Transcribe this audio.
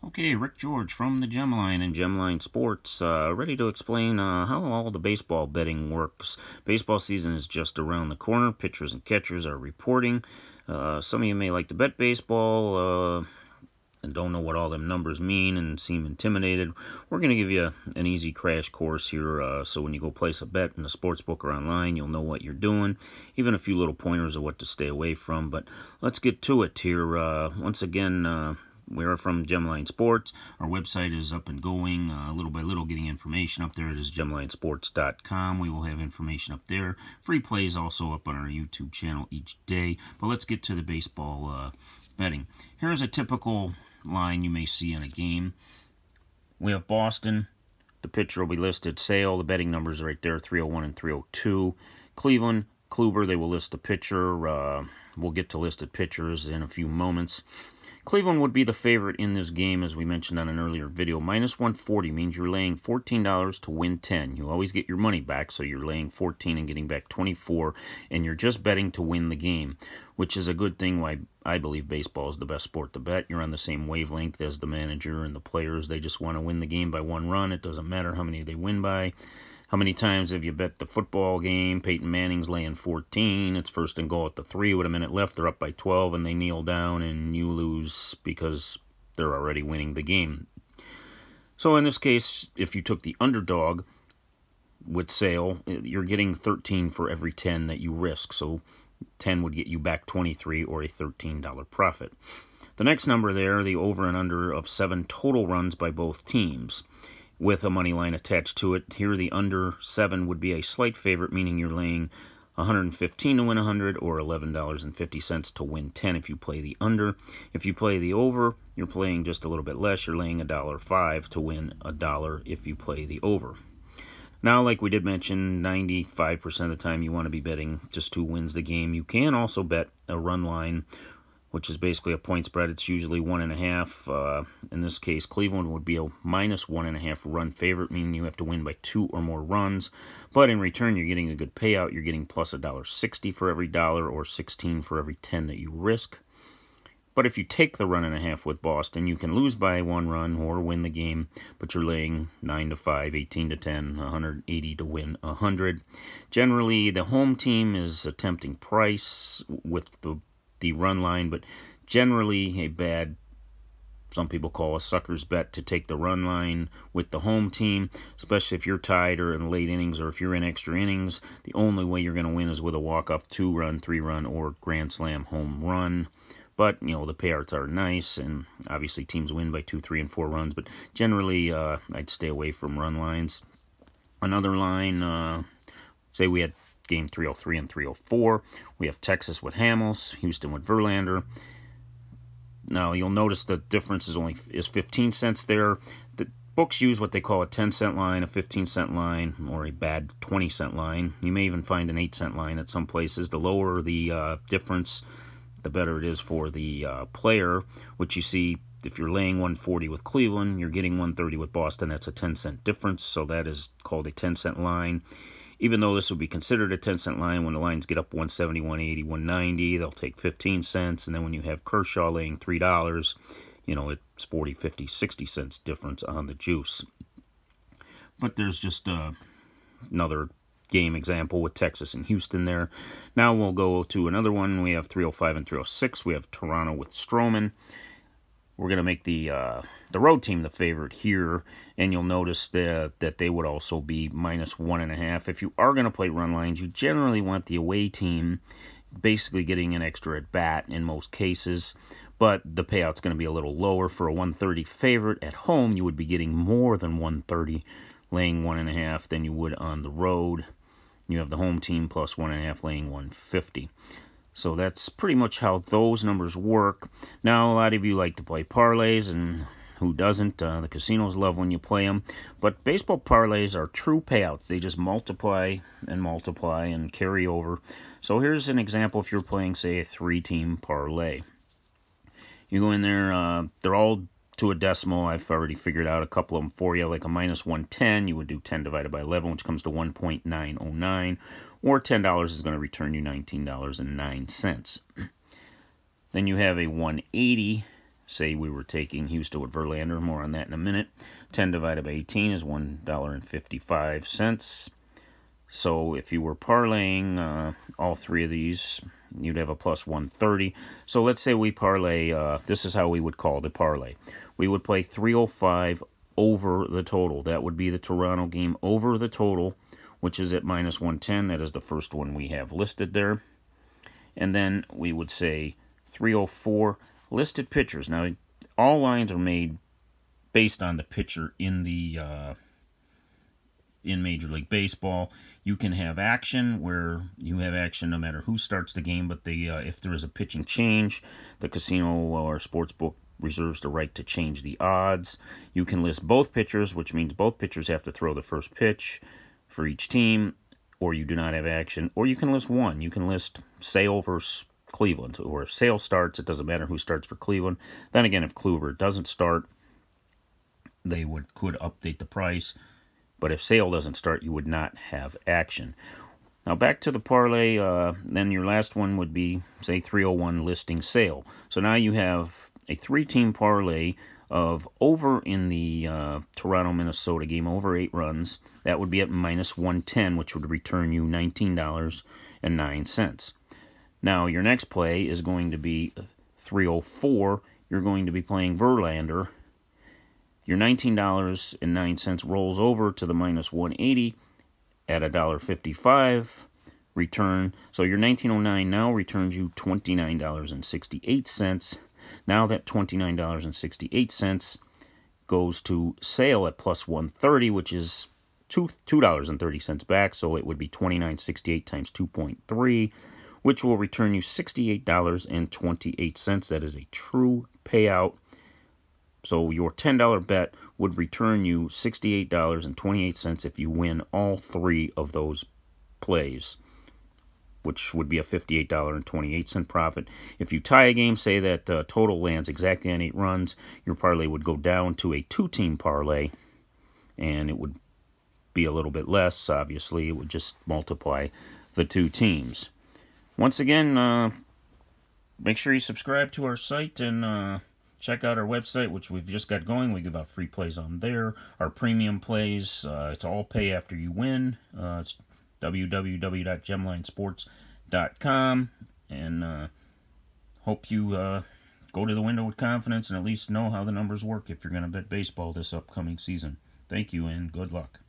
Okay, Rick George from the Gemline and Gemline Sports, ready to explain how all the baseball betting works. Baseball season is just around the corner. Pitchers and catchers are reporting. Some of you may like to bet baseball and don't know what all them numbers mean and seem intimidated. We're going to give you an easy crash course here, so when you go place a bet in the sports book or online, you'll know what you're doing. Even a few little pointers of what to stay away from. But let's get to it here. Once again, we are from Gemline Sports. Our website is up and going, little by little getting information up there. It is gemlinesports.com. We will have information up there. Free plays also up on our YouTube channel each day. But let's get to the baseball betting. Here's a typical line you may see in a game. We have Boston. The pitcher will be listed. Sale, the betting numbers are right there, 301 and 302. Cleveland, Kluber, they will list the pitcher. We'll get to listed pitchers in a few moments. Cleveland would be the favorite in this game, as we mentioned on an earlier video. Minus 140 means you're laying $14 to win 10. You always get your money back, so you're laying 14 and getting back 24, and you're just betting to win the game, which is a good thing. Why I believe baseball is the best sport to bet. You're on the same wavelength as the manager and the players. They just want to win the game by one run. It doesn't matter how many they win by. How many times have you bet the football game? Peyton Manning's laying 14. It's first and goal at the 3 with a minute left. They're up by 12, and they kneel down, and you lose because they're already winning the game. So in this case, if you took the underdog with Sale, you're getting 13 for every 10 that you risk. So 10 would get you back 23 or a $13 profit. The next number there, the over and under of 7 total runs by both teams, with a money line attached to it. Here the under 7 would be a slight favorite, meaning you're laying $115 to win 100 or $11.50 to win 10 if you play the under. If you play the over, you're playing just a little bit less. You're laying $1.05 to win $1 if you play the over. Now, like we did mention, 95% of the time you want to be betting just who wins the game. You can also bet a run line, which is basically a point spread. It's usually 1.5. In this case, Cleveland would be a minus 1.5 run favorite, meaning you have to win by 2 or more runs. But in return, you're getting a good payout. You're getting plus $1.60 for every dollar or 16 for every 10 that you risk. But if you take the 1.5 with Boston, you can lose by 1 run or win the game, but you're laying 9 to 5, 18 to 10, 180 to win 100. Generally, the home team is a tempting price with the run line, but generally a bad, some people call a sucker's bet, to take the run line with the home team, especially if you're tied or in late innings, or if you're in extra innings. The only way you're going to win is with a walk-off 2-run, 3-run, or grand slam home run. But, you know, the payouts are nice, and obviously teams win by 2, 3, and 4 runs, but generally I'd stay away from run lines. Another line, say we had game 303 and 304. We have Texas with Hamels, Houston with Verlander. Now, you'll notice the difference is 15 cents there. The books use what they call a 10-cent line, a 15-cent line, or a bad 20-cent line. You may even find an 8-cent line at some places. The lower the difference, the better it is for the player, which you see if you're laying 140 with Cleveland, you're getting 130 with Boston. That's a 10-cent difference, so that is called a 10-cent line. Even though this would be considered a 10-cent line, when the lines get up 170, 180, 190, they'll take 15 cents. And then when you have Kershaw laying $3, you know, it's 40, 50, 60 cents difference on the juice. But there's just another game example with Texas and Houston there. Now we'll go to another one. We have 305 and 306. We have Toronto with Stroman. We're going to make the road team the favorite here, and you'll notice that they would also be minus 1.5. If you are going to play run lines, you generally want the away team basically getting an extra at bat in most cases, but the payout's going to be a little lower. For a 130 favorite at home, you would be getting more than 130, laying 1.5 than you would on the road. You have the home team plus 1.5, laying 150. So that's pretty much how those numbers work. Now, a lot of you like to play parlays, and who doesn't? The casinos love when you play them. But baseball parlays are true payouts. They just multiply and carry over. So here's an example if you're playing, say, a 3-team parlay. You go in there, they're all to a decimal. I've already figured out a couple of them for you. Like a minus 110, you would do 10 divided by 11, which comes to 1.909. Or $10 is going to return you $19.09. Then you have a 180 say we were taking Houston with Verlander, more on that in a minute. 10 divided by 18 is $1.55. So if you were parlaying all three of these, you'd have a plus 130. So let's say we parlay, this is how we would call the parlay. We would play 305 over the total. That would be the Toronto game over the total, which is at minus 110. That is the first one we have listed there. And then we would say 304 listed pitchers. Now, all lines are made based on the pitcher in the in Major League Baseball. You can have action where you have action no matter who starts the game, but if there is a pitching change, the casino or sports book reserves the right to change the odds. You can list both pitchers, which means both pitchers have to throw the first pitch for each team, or you do not have action, or you can list one. You can list Sale versus Cleveland, or if Sale starts, it doesn't matter who starts for Cleveland. Then again, if Kluber doesn't start, they could update the price. But if Sale doesn't start, you would not have action. Now back to the parlay, then your last one would be, say, 301 listing Sale. So now you have a 3-team parlay of over in the Toronto-Minnesota game, over 8 runs. That would be at minus 110, which would return you $19.09. Now your next play is going to be 304. You're going to be playing Verlander. Your $19.09 rolls over to the minus 180 at $1.55 return. So your $19.09 now returns you $29.68. Now that $29.68 goes to Sale at plus 130, which is $2.30 back. So it would be $29.68 times 2.3, which will return you $68.28. That is a true payout. So your $10 bet would return you $68.28 if you win all 3 of those plays, which would be a $58.28 profit. If you tie a game, say that total lands exactly on 8 runs, your parlay would go down to a 2-team parlay, and it would be a little bit less. Obviously, it would just multiply the 2 teams. Once again, make sure you subscribe to our site and check out our website, which we've just got going. We give out free plays on there. Our premium plays, it's all pay after you win. It's www.gemlinesports.com. And hope you go to the window with confidence and at least know how the numbers work if you're going to bet baseball this upcoming season. Thank you and good luck.